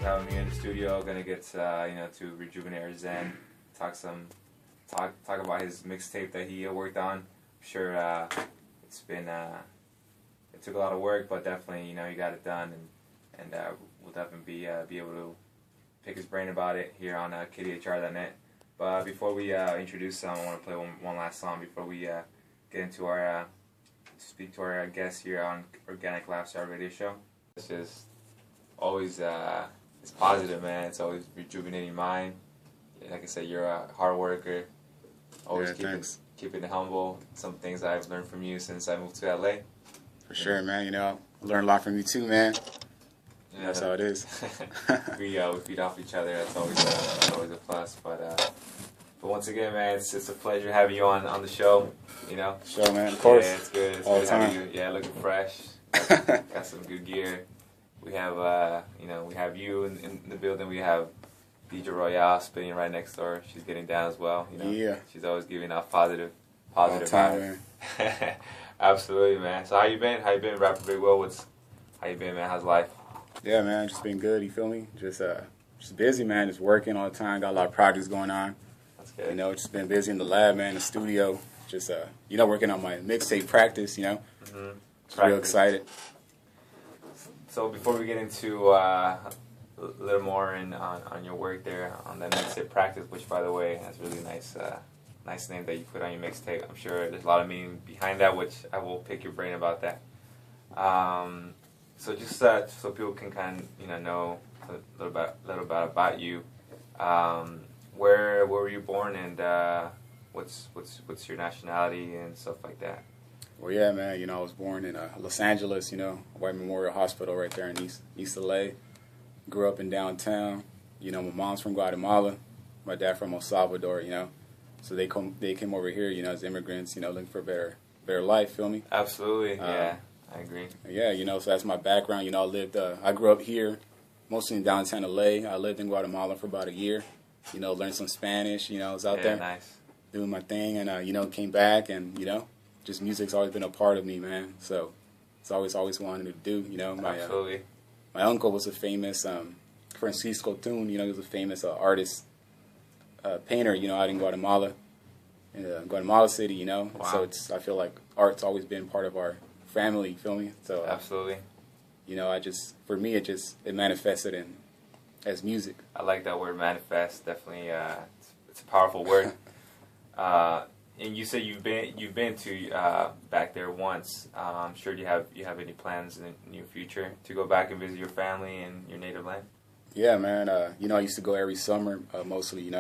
have him here in the studio. Gonna get to rejuvenate our zen, talk about his mixtape that he worked on. I'm sure it's been it took a lot of work, but definitely he got it done, and we'll definitely be able to pick his brain about it here on KDHR.net. But before we introduce him, I want to play one last song before we get into our speak to our guests here on Organic Lifestyle Radio Show. It's just always it's positive, man. It's always rejuvenating your mind. Like I said, you're a hard worker. Always keeping it humble. Some things I've learned from you since I moved to LA. For sure, man. I learned a lot from you too, man. Yeah. That's how it is. we feed off each other. That's always a plus. But once again, man, it's a pleasure having you on the show. Sure, man. Of course. Yeah, it's good. It's all good the time. having you. Yeah, looking fresh. Got some good gear. We have we have you in the building. We have DJ Royale spinning right next door. She's getting down as well. Yeah. She's always giving off positive time, man. Absolutely, man. So how you been? Rapping Big Will. How you been, man? How's life? Yeah, man. Just been good. You feel me? Just busy, man. Just working all the time. Got a lot of projects going on. That's good. Just been busy in the lab, man. The studio. Just working on my mixtape practice. Mm-hmm. Just real excited. So before we get into a little more on your work there on the mixtape practice, which by the way has really nice name that you put on your mixtape. I'm sure there's a lot of meaning behind that, which I will pick your brain about that. So just so people can kind of know a little bit about you. Where were you born, and what's your nationality and stuff like that? Well, yeah, man. I was born in Los Angeles. White Memorial Hospital right there in East LA. Grew up in downtown. My mom's from Guatemala. My dad from El Salvador. So they came over here. As immigrants. Looking for a better life. Feel me? Absolutely. Yeah, I agree. Yeah. So that's my background. I grew up here, mostly in downtown LA. I lived in Guatemala for about a year. Learned some Spanish. I was out there nice. doing my thing, and came back, and just music's always been a part of me, man. So it's always wanted to do. Absolutely. My uncle was a famous Francisco Tun. He was a famous artist, painter. Out in Guatemala, Guatemala City. Wow. So I feel like art's always been part of our family. You feel me? So absolutely. For me, it manifested as music. I like that word, manifest. Definitely, it's a powerful word. And you say you've been to back there once. I'm sure you have any plans in the near future to go back and visit your family in your native land? Yeah, man. I used to go every summer, mostly.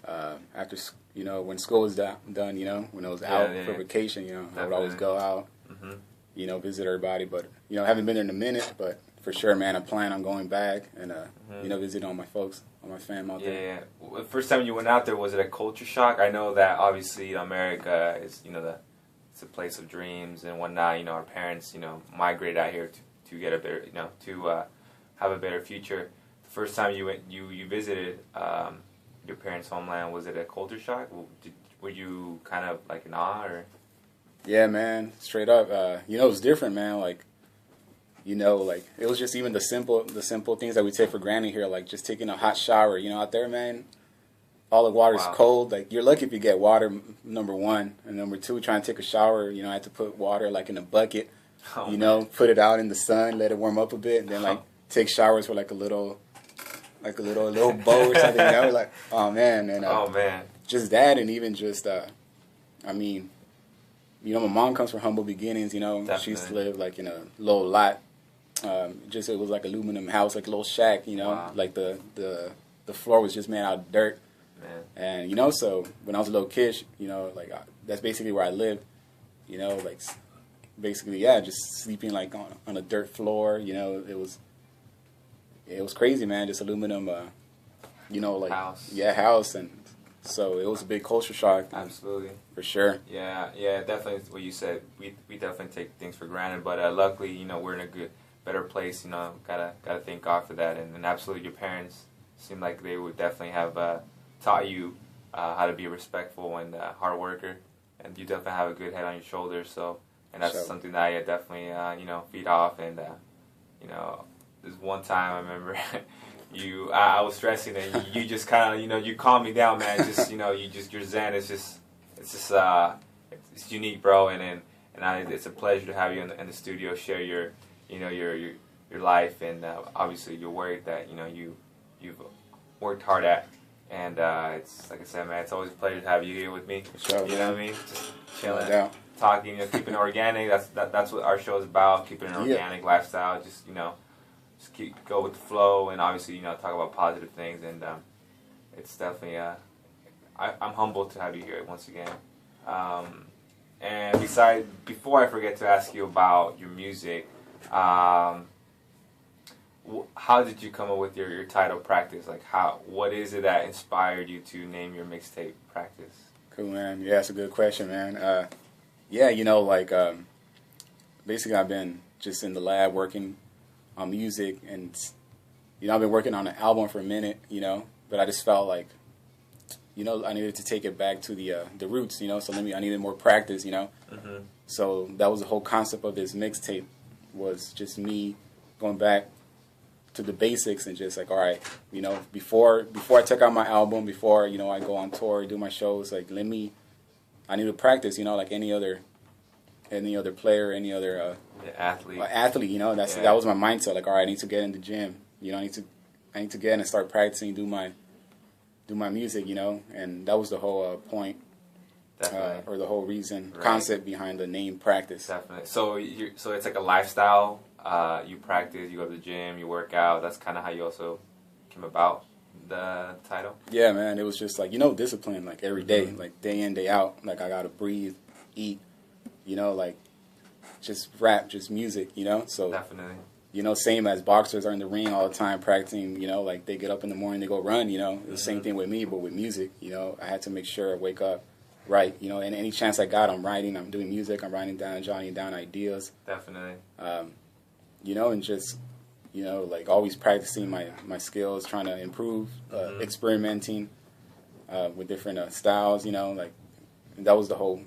After when school was done. When I was out for vacation. I would always go out. Mm-hmm. Visit everybody. But haven't been there in a minute. But for sure, man, I plan on going back and visit all my folks. On my fam out there. Yeah. Well, the first time you went out there, was it a culture shock? I know that obviously America is it's a place of dreams and whatnot. Our parents migrate out here to get a better to have a better future. The first time you visited your parents' homeland, was it a culture shock? Were you kind of like in awe or? Yeah, man. Straight up, it was different, man. It was just even the simple things that we take for granted here, like just taking a hot shower. Out there, man, all the water's cold. You're lucky if you get water, number one. And number two, trying to take a shower, I had to put water in a bucket, put it out in the sun, let it warm up a bit, and then take showers for a little bow or something. Oh man, and just that, and even just my mom comes from humble beginnings. She used to live in a little lot. It was like aluminum house, like a little shack, Wow. The floor was just made out of dirt. Man. And, so when I was a little kid, that's basically where I lived, basically, just sleeping on a dirt floor, it was crazy, man, just aluminum, house. Yeah, house. And so it was a big culture shock. Absolutely. For sure. Yeah, definitely what you said. We definitely take things for granted, but luckily, we're in a better place. Gotta thank God for that, and absolutely, your parents seem like they would definitely have taught you how to be respectful and hard worker, and you definitely have a good head on your shoulders. So, and that's something that I definitely feed off. And there's one time I remember I was stressing, and you just kind of, you calm me down, man. Just, you're zen. It's unique, bro. It's a pleasure to have you in the studio, share your life, and obviously your work that you've worked hard at. And it's like I said, man, it's always a pleasure to have you here with me. Sure, you know what I mean? Just chilling, talking, keeping it organic. That's what our show is about. Keeping an organic lifestyle. Just go with the flow, and obviously talk about positive things. And it's definitely I'm humbled to have you here once again. And before I forget to ask you about your music, how did you come up with your title, Practice? Like, what is it that inspired you to name your mixtape Practice? Cool, man. Yeah, that's a good question, man. Basically I've been just in the lab working on music, and I've been working on an album for a minute, but I just felt like, I needed to take it back to the roots, so I needed more practice, Mm-hmm. So that was the whole concept of this mixtape, was just me going back to the basics and just like, all right, before I check out my album, before, I go on tour, do my shows, like, I need to practice, like any other player, any other athlete, that was my mindset. Like, all right, I need to get in the gym, I need to get in and start practicing, do my music, and that was the whole point, or the whole reason, concept behind the name Practice. Definitely. So it's like a lifestyle. You practice, you go to the gym, you work out. That's kind of how you also came about the title. Yeah, man. It was just like, discipline, like every day, like day in, day out. Like, I gotta breathe, eat, like just rap, just music, So definitely. Same as boxers are in the ring all the time practicing, like they get up in the morning, they go run, the same thing with me, but with music, I had to make sure I wake up right, and any chance I got, I'm writing, I'm doing music, I'm writing down, jotting down ideas. Definitely. And just, like always practicing my skills, trying to improve, experimenting with different styles, like, and that was the whole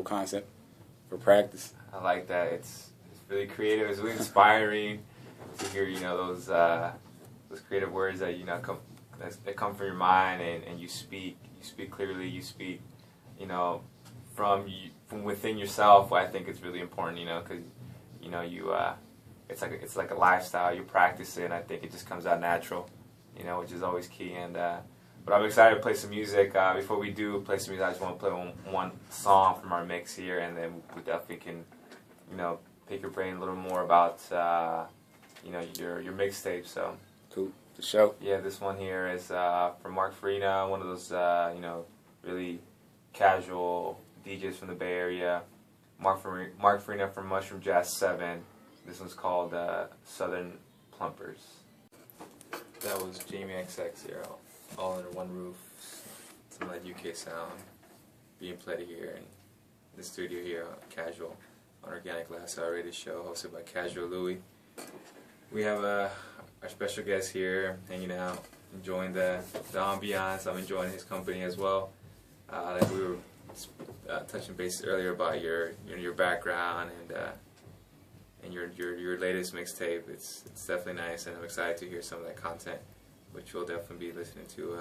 concept for Practice. I like that. It's really creative. It's really inspiring to hear, those creative words that that come from your mind, and you speak clearly. You speak, from within yourself. I think it's really important, because it's like a lifestyle. You practice it, and I think it just comes out natural, which is always key. And but I'm excited to play some music. Before we do play some music, I just want to play one song from our mix here, and then we definitely can, pick your brain a little more about, your mixtape. So cool. The show. Yeah, this one here is from Mark Farina, one of those really casual DJs from the Bay Area. Mark Farina from Mushroom Jazz 7. This one's called Southern Plumpers. That was Jamie XX here, all under one roof. Some of that UK sound being played here in the studio here, Casual on Organic Lifestyle Radio show, hosted by Casual Luie. We have our special guest here, hanging out, enjoying the ambiance. I'm enjoying his company as well. Like we were touching base earlier about your background and your latest mixtape. It's definitely nice, and I'm excited to hear some of that content, which we'll definitely be listening to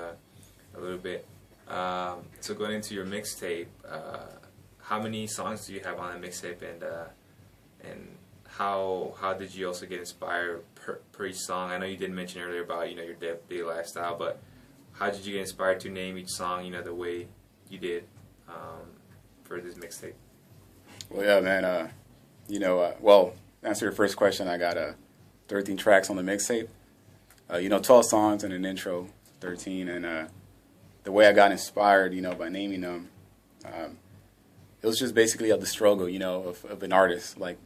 a little bit. So going into your mixtape, how many songs do you have on that mixtape, and how did you also get inspired per each song? I know you did mention earlier about your daily lifestyle, but how did you get inspired to name each song the way you did for this mixtape? Well, yeah, man. Well, to answer your first question, I got 13 tracks on the mixtape. 12 songs and an intro, 13. And the way I got inspired, by naming them, it was just basically of the struggle, of an artist. Like,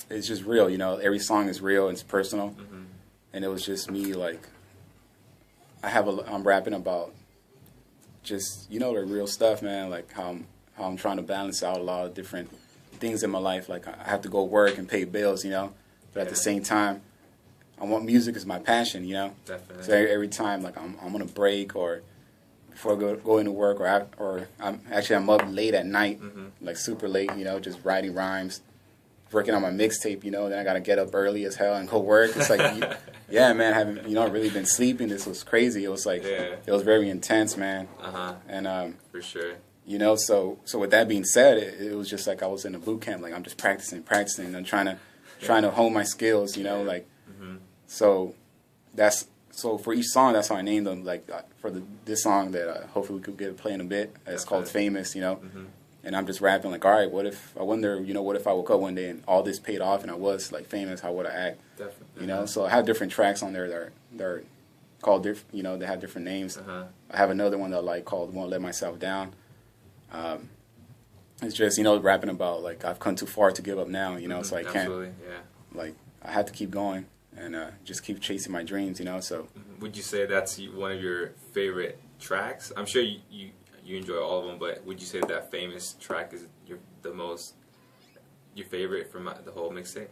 it's just real, every song is real, it's personal. Mm-hmm. And it was just me, like, I'm rapping about just, the real stuff, man, like how I'm trying to balance out a lot of different things in my life. Like, I have to go work and pay bills, but at the same time, I want music as my passion, Definitely. So every time, like, I'm on a break or before I go into work, or I'm up late at night, like super late, just writing rhymes, working on my mixtape, then I got to get up early as hell and go work. It's like, Yeah, man, I haven't, really been sleeping. This was crazy. It was like, it was very intense, man. And, for sure. So with that being said, it was just like I was in a boot camp. Like, I'm just practicing, and trying to hone my skills, so for each song, that's how I named them. Like, for this song that hopefully we could get to play in a bit, it's called Famous, And I'm just rapping like, all right, what if I woke up one day and all this paid off and I was like famous, how would I act? Definitely. So I have different tracks on there that are called they have different names. I have another one that I like called Won't Let Myself Down. It's just, rapping about like I've come too far to give up now, so I can't, like I have to keep going and just keep chasing my dreams, so. Would you say that's one of your favorite tracks? I'm sure you enjoy all of them, but would you say that Famous track is your favorite from the whole mixtape?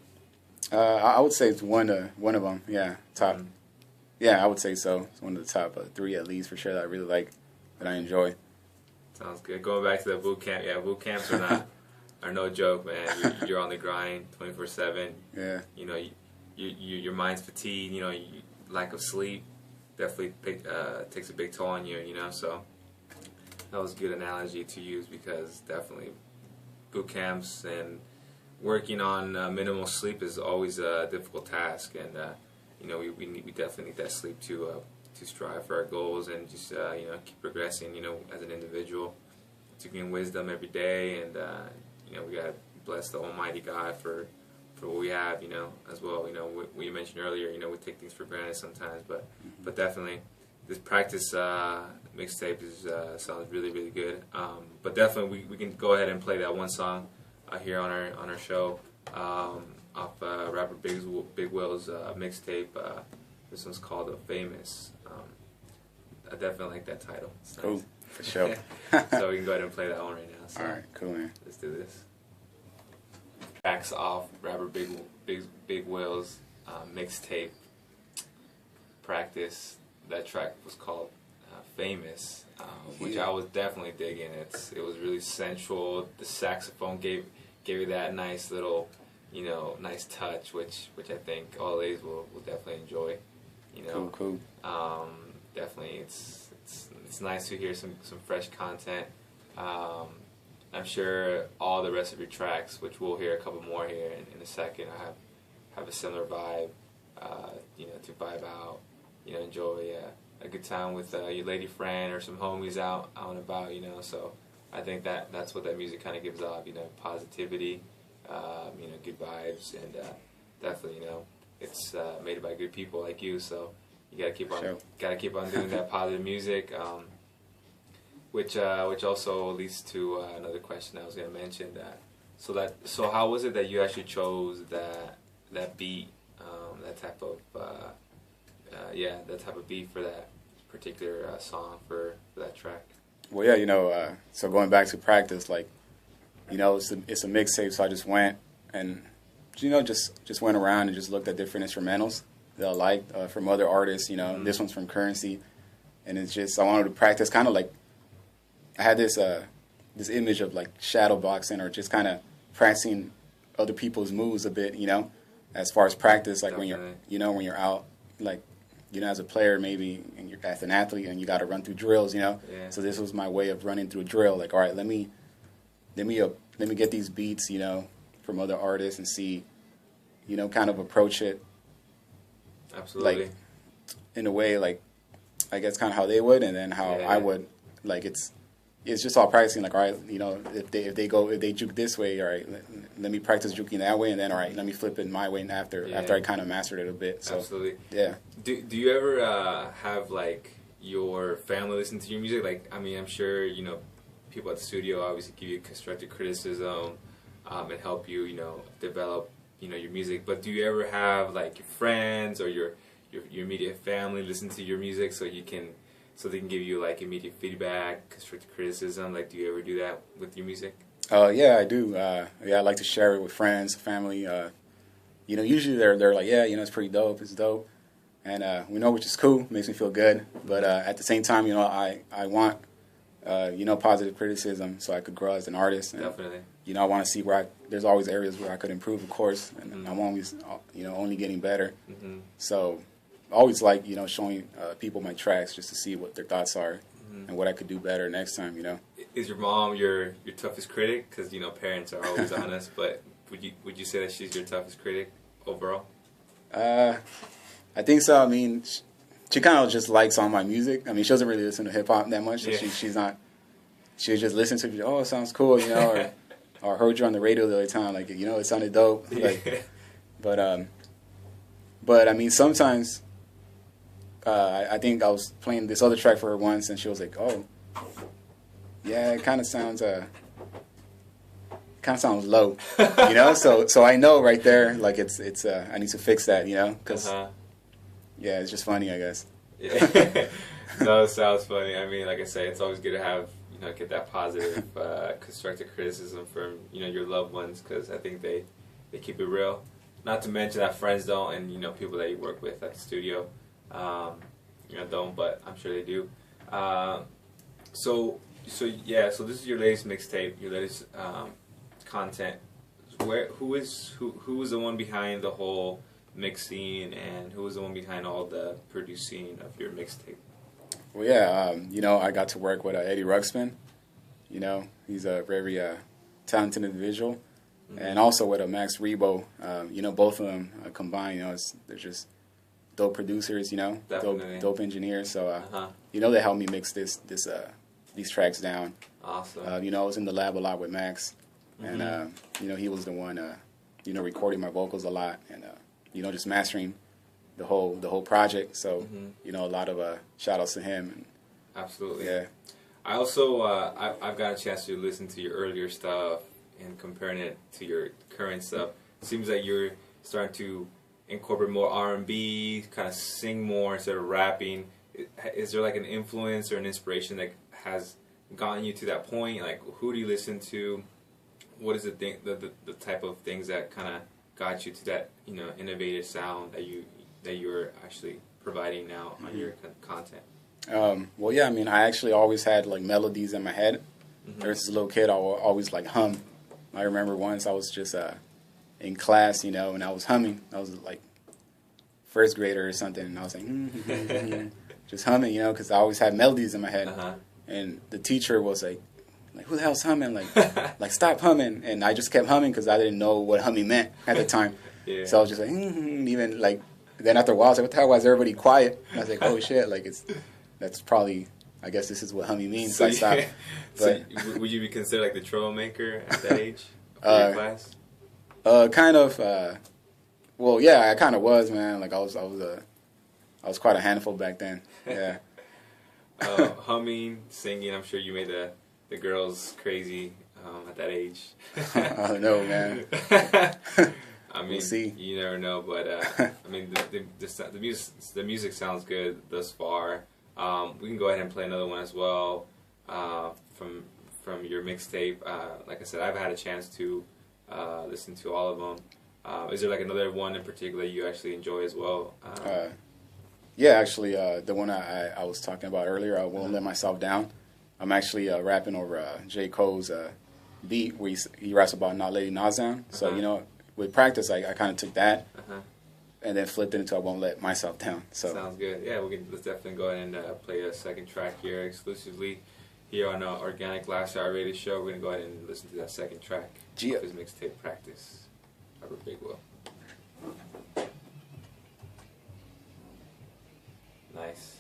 I would say it's one of them. Yeah, top. Yeah, I would say so. It's one of the top 3 at least for sure that I really like, that I enjoy. Sounds good. Going back to the boot camp, boot camps are no joke, man. You're on the grind 24/7. Yeah. Your mind's fatigued. Lack of sleep definitely takes a big toll on you. So. That was a good analogy to use, because definitely boot camps and working on minimal sleep is always a difficult task, and we definitely need that sleep to strive for our goals and just keep progressing as an individual, to gain wisdom every day, and we gotta bless the Almighty God for what we have as well. What you mentioned earlier, we take things for granted sometimes, but definitely. This practice mixtape sounds really, really good. But definitely we can go ahead and play that one song here on our show off rapper Big Will's mixtape. This one's called Famous. I definitely like that title. It's cool, nice. For sure. So we can go ahead and play that one right now. So all right, cool, man. Let's do this. Tracks off rapper Big Will's mixtape Practice. That track was called Famous, which I was definitely digging. It was really sensual. The saxophone gave it that nice little, nice touch, which I think all ladies will definitely enjoy. Cool. Definitely, it's nice to hear some fresh content. I'm sure all the rest of your tracks, which we'll hear a couple more here in a second, have a similar vibe. To vibe out. Enjoy a good time with your lady friend or some homies out and about, so I think that's what that music kind of gives off, positivity, good vibes, and definitely, it's made by good people like you, so you gotta keep on doing that positive music, which also leads to another question I was gonna mention. So how was it that you actually chose that beat, that type of beat for that particular song for that track? Well, yeah, so going back to practice, like, it's a mixtape, so I just went and, just went around and just looked at different instrumentals that I liked from other artists, This one's from Currency, and it's just, I wanted to practice kind of like, I had this image of like shadow boxing, or just kind of practicing other people's moves a bit, as far as practice, like definitely. when you're out, like, as a player maybe, and you're as an athlete and you got to run through drills, Yeah. So this was my way of running through a drill. Like, all right, let me get these beats, from other artists and see, kind of approach it. Absolutely. Like, in a way, like, I guess kind of how they would, and then how I would. Like, it's just all practicing. Like, all right, if they juke this way, all right, let me practice juking that way, and then all right, let me flip it my way. And after I kind of mastered it a bit. So, absolutely. Yeah. Do you ever have like your family listen to your music? Like, I mean, I'm sure people at the studio obviously give you constructive criticism and help you develop your music. But do you ever have like your friends or your immediate family listen to your music so they can give you like immediate feedback, constructive criticism? Like, do you ever do that with your music? Yeah, I do. I like to share it with friends, family. Usually they're like, yeah, it's pretty dope. It's dope, and which is cool. Makes me feel good. But at the same time, I want positive criticism so I could grow as an artist. And, definitely. I want to see there's always areas where I could improve, of course, and I'm always only getting better. Mm-hmm. So always like, you know, showing people my tracks just to see what their thoughts are and what I could do better next time, you know. Is your mom your toughest critic? Because, you know, parents are always honest, but would you say that she's your toughest critic overall? I think so. I mean, she kind of just likes all my music. I mean, she doesn't really listen to hip-hop that much. So she's not, she just listens to, oh, it sounds cool, you know, or heard you on the radio the other time, like, you know, it sounded dope. Like, but I mean, sometimes I think I was playing this other track for her once, and she was like, oh, yeah, it kind of sounds low, you know. So I know right there, like it's I need to fix that, you know, because yeah, it's just funny, I guess. Yeah. No, it sounds funny. I mean, like I say, it's always good to have, you know, get that positive, constructive criticism from, you know, your loved ones, because I think they keep it real. Not to mention that friends don't, and, you know, people that you work with at the studio, you know, don't, but I'm sure they do. So this is your latest mixtape, your latest content. Who is the one behind the whole mixing, and who is the one behind all the producing of your mixtape? Well, yeah, you know, I got to work with Eddie Ruxpin. You know, he's a very talented individual, and also with Max Rebo. You know, both of them combined, you know, they're just dope producers. You know, dope engineers. So you know, they helped me mix these tracks down. Awesome. You know, I was in the lab a lot with Max, and you know, he was the one you know, recording my vocals a lot, and you know, just mastering the whole project. So you know, a lot of shout outs to him. And, absolutely. Yeah. I also I've got a chance to listen to your earlier stuff and comparing it to your current stuff. It seems like you're starting to incorporate more R&B, kind of sing more instead of rapping. Is there like an influence or an inspiration that has gotten you to that point? Like, who do you listen to? What is the type of things that kind of got you to that, you know, innovative sound that you're actually providing now on your content? Well, yeah, I mean, I actually always had like melodies in my head. Ever since a little kid, I would always like hum. I remember once I was just in class, you know, and I was humming. I was like first grader or something, and I was like just humming, you know, because I always had melodies in my head. And the teacher was like, who the hell's humming? Like stop humming. And I just kept humming because I didn't know what humming meant at the time. So I was just like, even like, then after a while I was like, what the hell, why is everybody quiet? And I was like, oh shit, like that's probably, I guess this is what humming means. So I stopped. But, so would you be considered like the troublemaker at that age for your class? Kind of. Well, yeah, I kind of was, man. Like I was quite a handful back then. Yeah. Humming, singing. I'm sure you made the girls crazy at that age. I don't know, man. I mean, we'll see. You never know, but I mean, the music sounds good thus far. We can go ahead and play another one as well from your mixtape. Like I said, I've had a chance to listen to all of them. Is there like another one in particular you actually enjoy as well? Yeah, actually, the one I was talking about earlier, I Won't Let Myself Down. I'm actually rapping over J. Cole's beat where he raps about not letting Nas down. So, you know, with practice, I kind of took that and then flipped it into I Won't Let Myself Down. So sounds good. Yeah, let's definitely go ahead and play a second track here exclusively here on Organic Lifestyle Radio Show. We're going to go ahead and listen to that second track of his mixtape Practice. Robert Bigwell. Nice.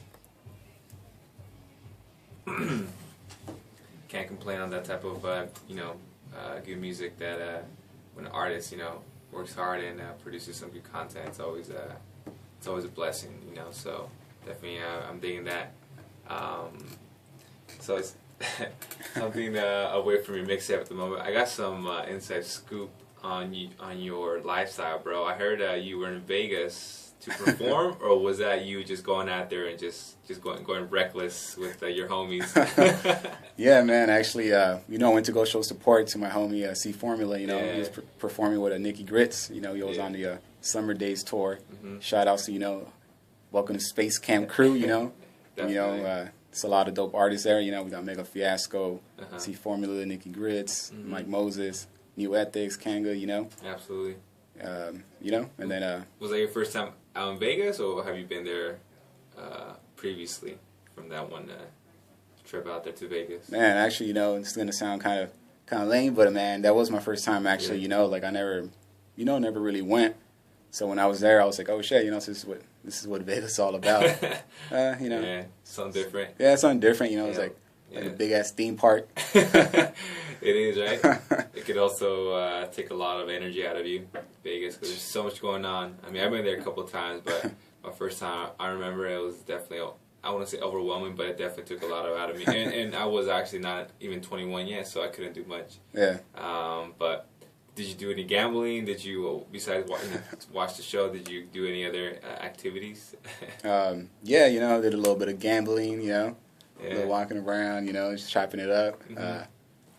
Can't complain on that type of good music that when an artist, you know, works hard and produces some good content, it's always a blessing, you know. So definitely, I'm digging that. So it's something away from your mixtape at the moment. I got some inside scoop on your lifestyle, bro. I heard you were in Vegas to perform, or was that you just going out there and just going reckless with your homies? Yeah, man. Actually, you know, I went to go show support to my homie C Formula. You know, he was performing with Nikki Grits. You know, he was on the Summer Days tour. Shout outs to, you know, Welcome to Space Camp crew. You know, you know, it's a lot of dope artists there. You know, we got Mega Fiasco, C Formula, Nikki Grits, Mike Moses, New Ethics, Kanga. You know, absolutely. You know, and then was that your first time out in Vegas, or have you been there previously from that one trip out there to Vegas? Man, actually, it's gonna sound kind of lame, but man, that was my first time actually. Yeah. Like I never really went. So when I was there, I was like, oh shit, this is what Vegas is all about. Yeah, something different. Yeah, something different. It's like a big ass theme park. It is, right? It could also take a lot of energy out of you, Vegas, because there's so much going on. I mean, I've been there a couple of times, but my first time, I remember it was definitely, I want to say overwhelming, but it definitely took a lot out of me. And I was actually not even 21 yet, so I couldn't do much. Yeah. But did you do any gambling? Did you, besides watch the show, did you do any other activities? Yeah, I did a little bit of gambling, a little walking around, just chopping it up.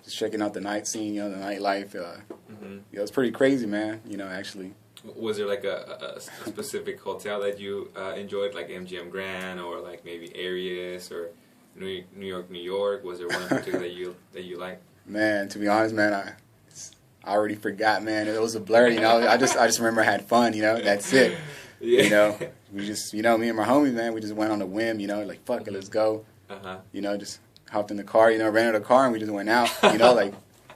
Just checking out the night scene, the nightlife. It was pretty crazy, man, actually. Was there like a specific hotel that you enjoyed, like MGM Grand, or like maybe Arias, or New York? Was there one in particular that you liked? Man, to be honest, man, I already forgot, man. It was a blur, I just remember I had fun, that's it. Yeah. We just, me and my homies, man, we just went on a whim, like, fuck it, let's go. Just hopped in the car, rented a car, and we just went out, like,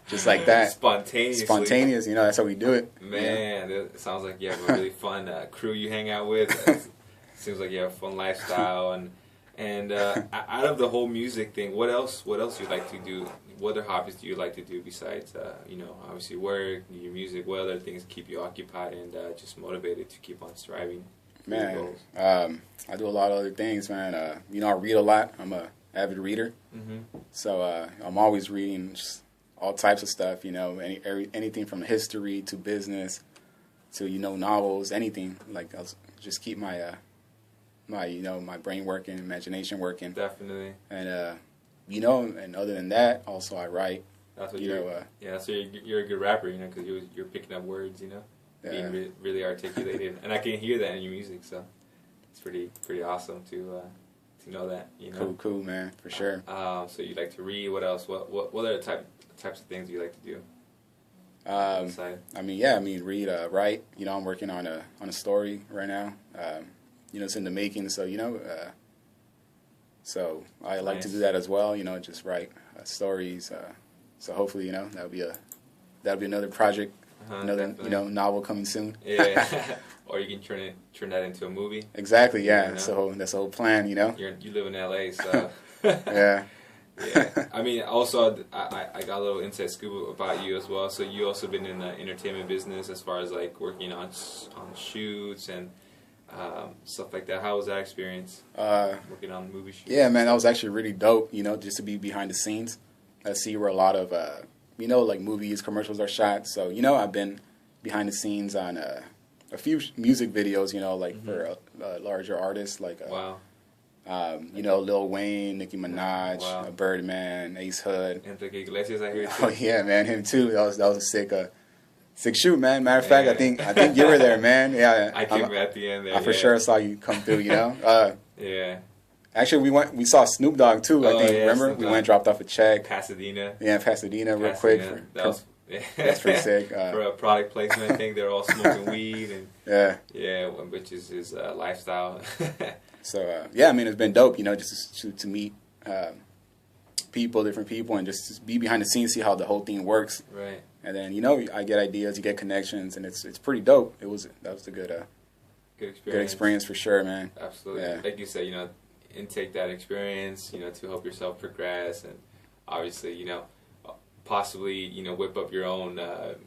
just like that. Spontaneous, that's how we do it. Man, it sounds like you have a really fun crew you hang out with. Seems like you have a fun lifestyle, and out of the whole music thing, what else you like to do? What other hobbies do you like to do besides, obviously work, your music? What other things keep you occupied and just motivated to keep on striving? Man, I do a lot of other things, man. I read a lot. I'm a avid reader, so I'm always reading just all types of stuff. Anything from history to business to novels, anything. Like I'll just keep my my brain working, imagination working. Definitely. And and other than that, also I write. That's what so you're a good rapper, because you're picking up words, being really articulated, and I can hear that in your music, so it's pretty awesome to know that, Cool, man, for sure. So you like to read. What else? What other types of things do you like to do? Read, write. I'm working on a story right now. It's in the making, so so I like to do that as well. Just write stories. So hopefully, that'll be another project, another definitely. Novel coming soon. Yeah, or you can turn that into a movie. Exactly. Yeah. So that's the whole plan. You live in LA, so yeah. Yeah. I mean, also I got a little inside scoop about you as well. So you also been in the entertainment business as far as like working on shoots and stuff like that. How was that experience? Working on movie shoots? Yeah, man, that was actually really dope. Just to be behind the scenes. I see where a lot of like movies, commercials are shot. So I've been behind the scenes on a few music videos. Like for larger artists like wow. Lil Wayne, Nicki Minaj, wow. Birdman, Ace Hood. Enrique Iglesias, I hear too. Oh yeah, man, him too. That was a sick shoot, man. Matter of fact, I think you were there, man. Yeah, I came at the end there. I for sure saw you come through. Yeah. Actually, we saw Snoop Dogg too. I think. Yeah, remember, we went dropped off a check. Pasadena. Yeah, Pasadena, real quick. That's pretty sick. For a product placement, I think they're all smoking weed and which is his lifestyle. So it's been dope, just to meet different people, and just be behind the scenes, see how the whole thing works. Right. And then I get ideas, you get connections, and it's pretty dope. That was a good experience for sure, man. Absolutely. Yeah. Like you said, intake that experience, to help yourself progress, and obviously, possibly, whip up your own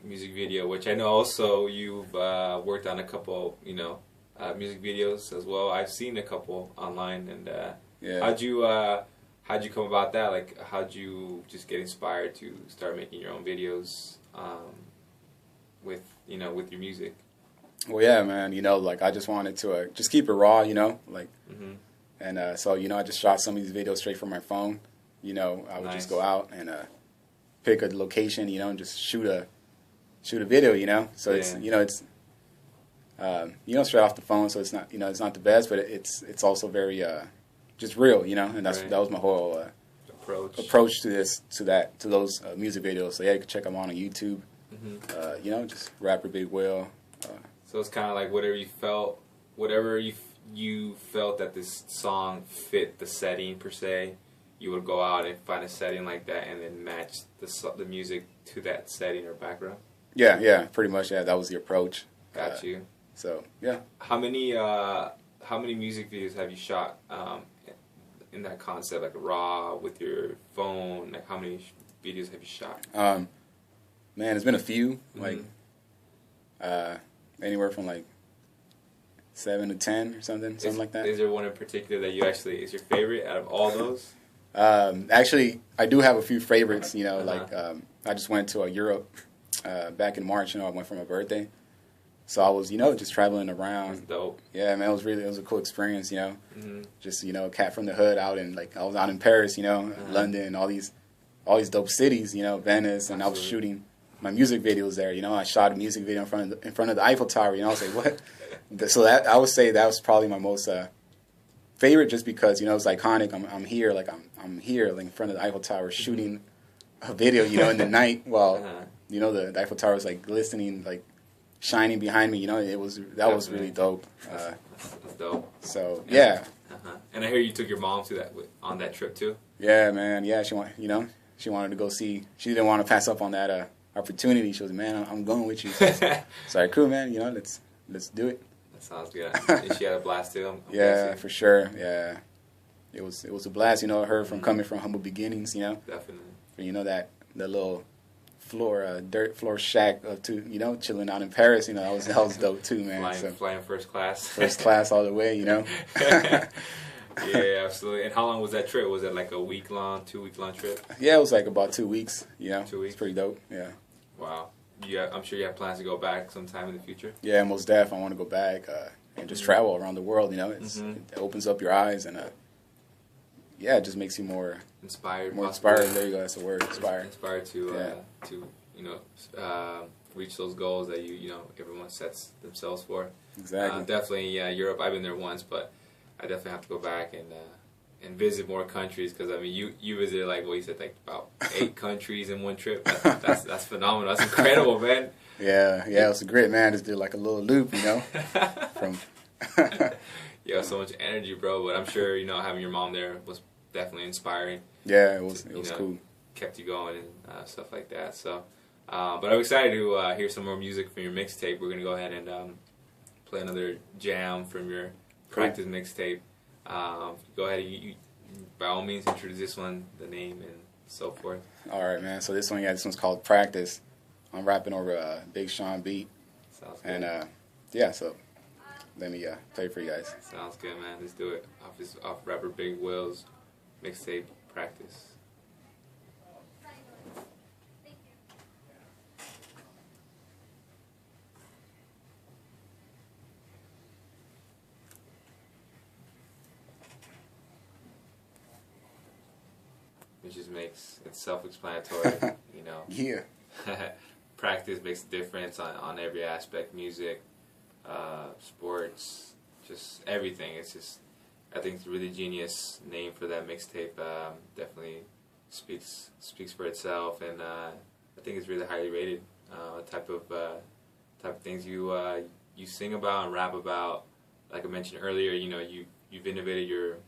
music video, which I know also you've worked on a couple, music videos as well. I've seen a couple online, and how'd you come about that? Like, how'd you just get inspired to start making your own videos with your music? Well, yeah, man. Like I just wanted to just keep it raw, like, and so I just shot some of these videos straight from my phone. I would just go out and pick a location, and just shoot a video, So it's it's straight off the phone, so it's not it's not the best, but it's also very just real, and that was my whole approach to those music videos. So yeah, you can check them on YouTube. Just rapper Big Will. So it's kind of like whatever you felt whatever you felt that this song fit the setting per se, you would go out and find a setting like that and then match the music to that setting or background? Yeah, pretty much. Yeah, that was the approach. Got you. So yeah. How many music videos have you shot in that concept, like raw with your phone? Like how many videos have you shot? Man, it's been a few. Like anywhere from like 7 to 10 or something like that. Is there one in particular that you actually is your favorite out of all those? Actually, I do have a few favorites. You know, like I just went to Europe back in March. You know, I went for my birthday, so I was just traveling around. That's dope. Yeah, man, it was a cool experience. You know, just cat from the hood out in I was out in Paris. You know, London, all these dope cities. You know, Venice, and I was shooting my music videos there. You know, I shot a music video in front of the Eiffel Tower. You know, I was like, what? So that I would say that was probably my most favorite, just because it's iconic. I'm here, I'm here, in front of the Eiffel Tower shooting a video, in the night while the Eiffel Tower was glistening, shining behind me. That was really dope. That's dope. So yeah. And I hear you took your mom to on that trip too. Yeah, man. Yeah, she wanted to go see. She didn't want to pass up on that opportunity. She was, man, I'm going with you. So like, cool, man. Let's do it. Sounds good. And she had a blast too. I'm guessing. For sure. Yeah, it was a blast. Her coming from humble beginnings. Definitely. That little dirt floor shack to chilling out in Paris. That was dope too, man. Flying first class. First class all the way. Yeah, absolutely. And how long was that trip? Was it like a 2-week long trip? Yeah, it was like about 2 weeks. 2 weeks. It's pretty dope. Yeah. Wow. Yeah, I'm sure you have plans to go back sometime in the future. Yeah, most def. I want to go back and just travel around the world. It opens up your eyes and it just makes you more inspired. More inspired. There you go. That's the word. Inspired. Inspired to reach those goals that everyone sets themselves for. Exactly. Definitely. Yeah, Europe. I've been there once, but I definitely have to go back and visit more countries, because you visited about 8 countries in one trip. That's phenomenal. That's incredible, man. Yeah, it was great, man. Just did a little loop, from. Yeah, so much energy, bro. But I'm sure having your mom there was definitely inspiring. Yeah, it was cool. Kept you going and stuff like that. So, but I'm excited to hear some more music from your mixtape. We're gonna go ahead and play another jam from your practice mixtape. Go ahead, you by all means introduce this one, the name and so forth. All right, man. So this one's called Practice. I'm rapping over a Big Sean beat. Sounds good. And so let me play for you guys. Sounds good, man. Let's do it. Off rapper Big Will's mixtape, Practice. It just makes it self-explanatory, Yeah. Practice makes a difference on every aspect: music, sports, just everything. It's just, I think it's a really genius name for that mixtape. Definitely speaks for itself, and I think it's really highly rated. Type of things you sing about and rap about. Like I mentioned earlier, you've innovated your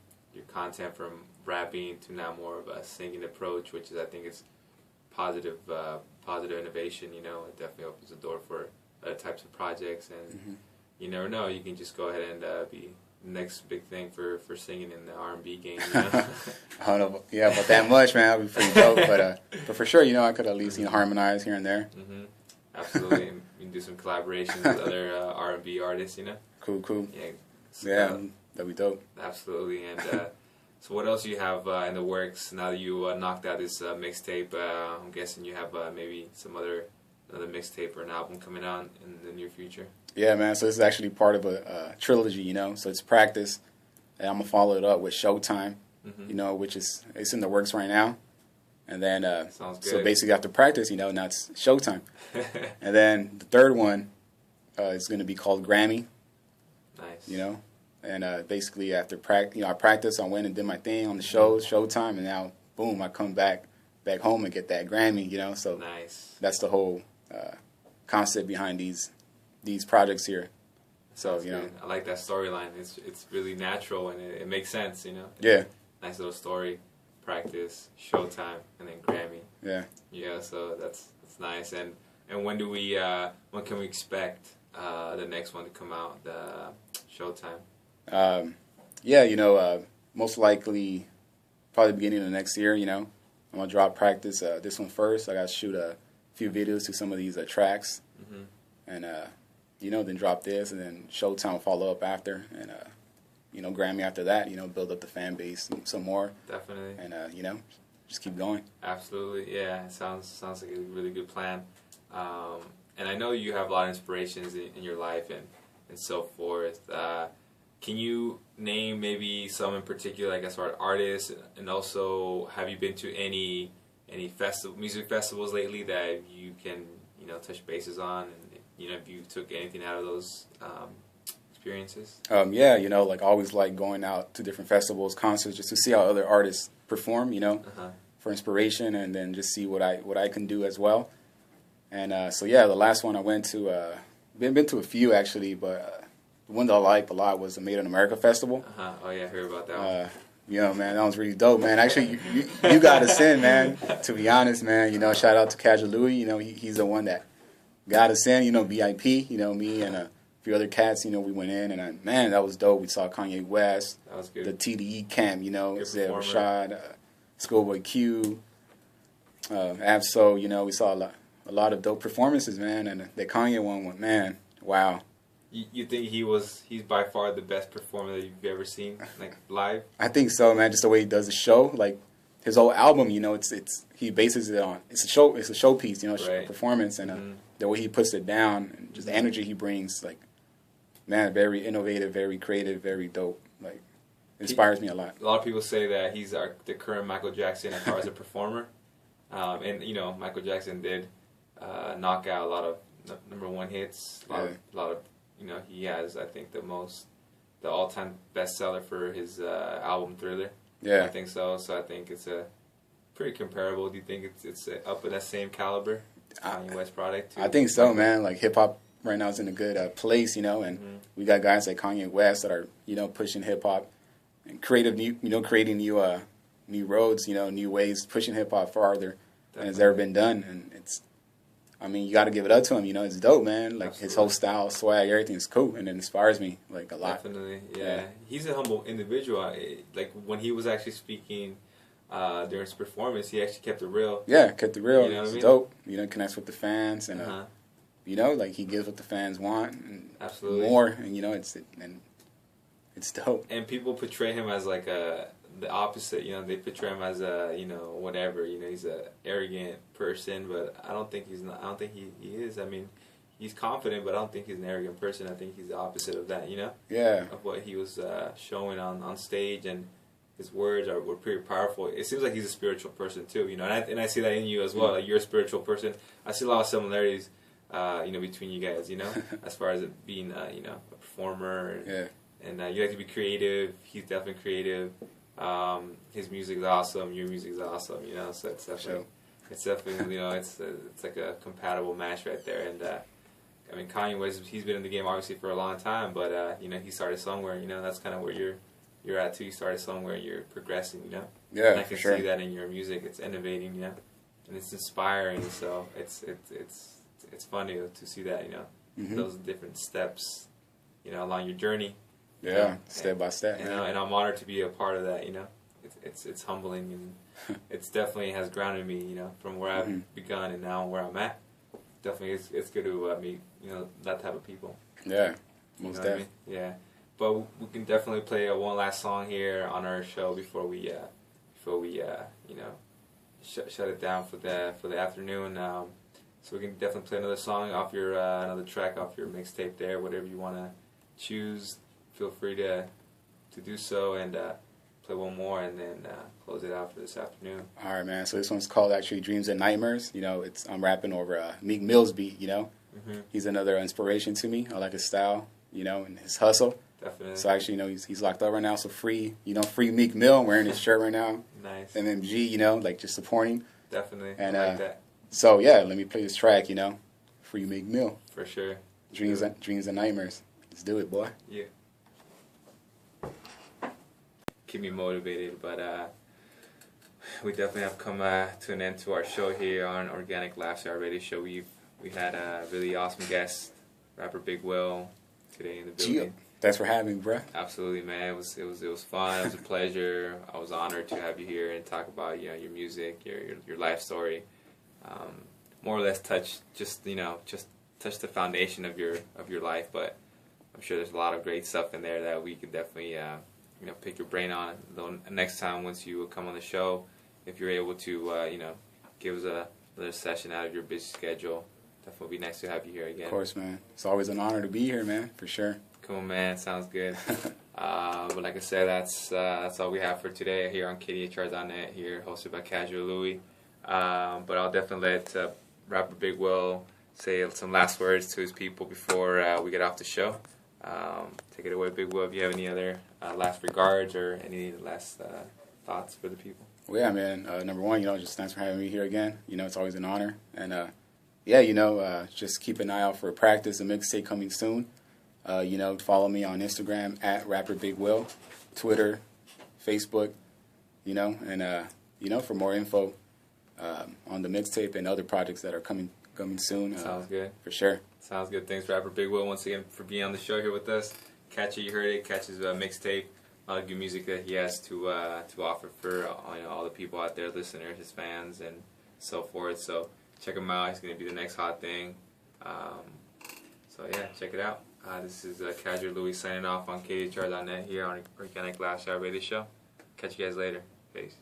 content from rapping to now more of a singing approach, which is, I think, is positive innovation. It definitely opens the door for other types of projects, and you never know, you can just go ahead and be the next big thing for singing in the R&B game. I don't know about that much, man. That'd be pretty dope, but for sure, I could at least harmonize here and there. Absolutely. And you can do some collaborations with other R&B artists. Cool. Yeah. So, that'd be dope. Absolutely. And so what else do you have in the works now that you knocked out this mixtape? I'm guessing you have maybe another mixtape or an album coming out in the near future. Yeah, man. So this is actually part of a trilogy, So it's Practice, and I'm gonna follow it up with Showtime, which it's in the works right now. And then sounds good. So basically after Practice, now it's Showtime. And then the third one is gonna be called Grammy. Nice. And basically after I practiced, I went and did my thing on the Showtime, and now boom, I come back home and get that Grammy. So nice. That's the whole concept behind these projects here. So, you know. Good. I like that storyline. It's really natural, and it makes sense, you know. Yeah. Nice little story, practice, showtime, and then Grammy. Yeah. Yeah, so that's nice. And when can we expect the next one to come out, the showtime? Yeah, you know, most likely probably beginning of next year, you know. I'm going to drop practice this one first. I got to shoot a few videos to some of these tracks. Mm-hmm. And, you know, then drop this, and then Showtime will follow up after. And, you know, Grammy after that, you know, build up the fan base some more. Definitely. And, you know, just keep going. Absolutely, yeah. It sounds like a really good plan. And I know you have a lot of inspirations in your life and so forth. Can you name maybe some in particular, I guess, are artists, and also have you been to any music festivals lately that you can, you know, touch bases on, and, you know, if you took anything out of those experiences? Yeah, you know, like I always like going out to different festivals, concerts, just to see how other artists perform, you know, for inspiration, and then just see what I can do as well. And so yeah, the last one I went to, been to a few actually, but the one that I liked a lot was the Made in America Festival. Oh yeah, I heard about that one. You know, man, that was really dope, man. Actually, you got us in, man. To be honest, man, you know, shout out to Casual Luie. You know, he's the one that got us in. You know, VIP. You know, me and a few other cats. You know, we went in, and man, that was dope. We saw Kanye West. That was good. The TDE camp. You know, Zeb Rashad, Schoolboy Q, Absol. You know, we saw a lot of dope performances, man. And the Kanye one went, man, wow. You think he's by far the best performer that you've ever seen, like live? I think so, man. Just the way he does the show, like his whole album, you know, he bases it on it's a showpiece, you know, right. Performance, and the way he puts it down, and just the energy he brings, like, man, very innovative, very creative, very dope. Like, inspires me a lot. A lot of people say that he's the current Michael Jackson as far as a performer, and you know, Michael Jackson did knock out a lot of #1 hits, a lot of. You know, he has, I think, the all-time bestseller for his album Thriller. Yeah, I think so. So I think it's a pretty comparable. Do you think it's up in that same caliber, Kanye West product? I think so, man. Like hip hop right now is in a good place, you know, and we got guys like Kanye West that are, you know, pushing hip hop and creating new roads, you know, new ways, pushing hip hop farther than it's ever been done, and I mean, you got to give it up to him. You know, it's dope, man. Like, his whole style, swag, everything's cool, and it inspires me, like, a lot. Definitely, yeah. He's a humble individual. Like, when he was actually speaking during his performance, he actually kept it real. Yeah, kept it real. You know what I mean? Dope. You know, connects with the fans, and, you know, like, he gives what the fans want, and more, and, you know, it's dope. And people portray him as, like, the opposite, you know, they portray him as a, you know, whatever, you know, he's a arrogant person, but I don't think he is. I mean, he's confident, but I don't think he's an arrogant person. I think he's the opposite of that, you know? Yeah. Of what he was showing on stage, and his words were pretty powerful. It seems like he's a spiritual person too, you know, and I see that in you as well. Like, you're a spiritual person. I see a lot of similarities, you know, between you guys, you know, as far as it being, you know, a performer. And you like to be creative. He's definitely creative. His music is awesome. Your music is awesome. You know, so it's definitely, you know, it's like a compatible match right there. And I mean, Kanye West, he's been in the game obviously for a long time, but you know, he started somewhere. You know, that's kind of where you're at too. You started somewhere. You're progressing. You know. Yeah, and I can see that in your music. It's innovating. You know, and it's inspiring. So it's funny to see that. You know, those different steps. You know, along your journey. Yeah, step by step. And I'm honored to be a part of that. You know, it's humbling, and it's definitely has grounded me. You know, from where I've begun and now where I'm at. Definitely, it's good to meet, you know, that type of people. Yeah, most definitely. I mean? Yeah, but we can definitely play one last song here on our show before we you know, shut it down for the afternoon. So we can definitely play another song off your another track off your mixtape there, whatever you want to choose. Feel free to do so, and play one more, and then close it out for this afternoon. All right, man. So this one's called actually Dreams and Nightmares. You know, I'm rapping over Meek Mill's beat, you know. He's another inspiration to me. I like his style, you know, and his hustle. Definitely. So actually, you know, he's locked up right now, so free Meek Mill. I'm wearing his shirt right now. Nice. MMG, you know, like just supporting. Definitely. And I like that. So yeah, let me play this track, you know. Free Meek Mill. For sure. Dreams and Nightmares. Let's do it, boy. Yeah. Keep me motivated, but we definitely have come to an end to our show here on Organic Lifestyle Radio Show. We had a really awesome guest, rapper Big Will, today in the building. Thanks for having me, bro. Absolutely, man. It was fun. It was a pleasure. I was honored to have you here and talk about your music, your life story. More or less touch touch the foundation of your life, but I'm sure there's a lot of great stuff in there that we could definitely pick your brain on. Though next time, once you come on the show, if you're able to give us another session out of your busy schedule, definitely be nice to have you here again. Of course, man. It's always an honor to be here, man, for sure. Cool, man. Sounds good. But like I said, that's all we have for today here on KDHR.net, here hosted by Casual Luie. But I'll definitely let rapper Big Will say some last words to his people before we get off the show. Take it away, Big Will, if you have any other last regards or any last thoughts for the people. Well, yeah, man. Number one, just thanks for having me here again. It's always an honor. And, just keep an eye out for practice and mixtape coming soon. Follow me on Instagram at Rapper Big Will, Twitter, Facebook, and, for more info on the mixtape and other projects that are coming soon. Sounds good. For sure. Sounds good. Thanks, Rapper Big Will, once again for being on the show here with us. Catch it, you heard it. Catch his mixtape. A lot of good music that he has to offer for all the people out there, listeners, his fans, and so forth. So check him out. He's going to be the next hot thing. So yeah, check it out. This is Casual Luie signing off on KDHR.net here on Organic Lifestyle Radio Show. Catch you guys later. Peace.